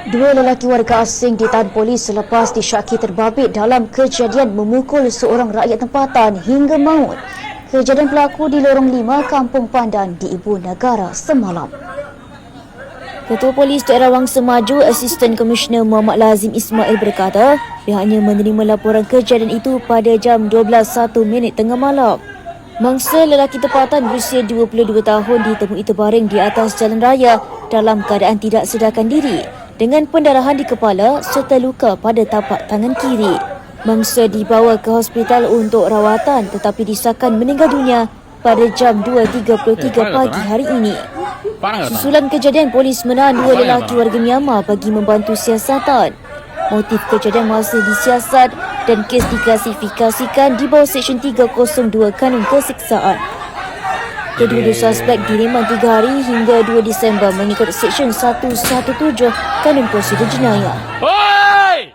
Dua lelaki warga asing ditahan polis selepas disyaki terbabit dalam kejadian memukul seorang rakyat tempatan hingga maut. Kejadian berlaku di Lorong 5, Kampung Pandan di Ibu Negara semalam. Ketua Polis Daerah Wangsa Maju, Asisten Komisioner Muhammad Lazim Ismail berkata, pihaknya menerima laporan kejadian itu pada jam 12.01 tengah malam. Mangsa lelaki tempatan berusia 22 tahun ditemui terbaring di atas jalan raya dalam keadaan tidak sedarkan diri dengan pendarahan di kepala serta luka pada tapak tangan kiri. Mangsa dibawa ke hospital untuk rawatan tetapi disahkan meninggal dunia pada jam 2.33 pagi hari ini. Susulan kejadian, polis menahan dua lelaki warga Myanmar bagi membantu siasatan. Motif kejadian masih disiasat dan kes diklasifikasikan di bawah Seksyen 302 Kanun Keseksaan. Kedua-dua suspek diremang 3 hari hingga 2 Disember mengikut Seksyen 117 Kanun Prosedur Jenayah. Hoi!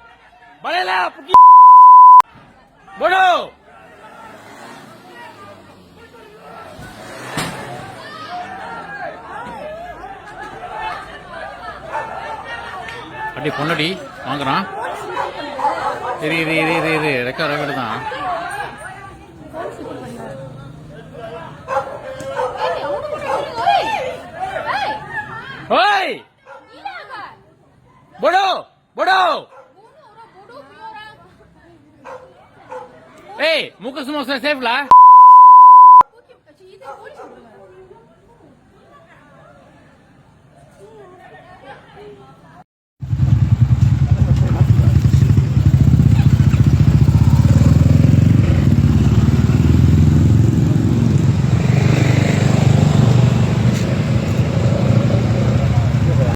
Baliklah pergi! Bodoh! அடி பொண்ணடி வாங்குறான் இரு ரெக்கார்டு தான் ஓய் bodoh muka semua saya save lah.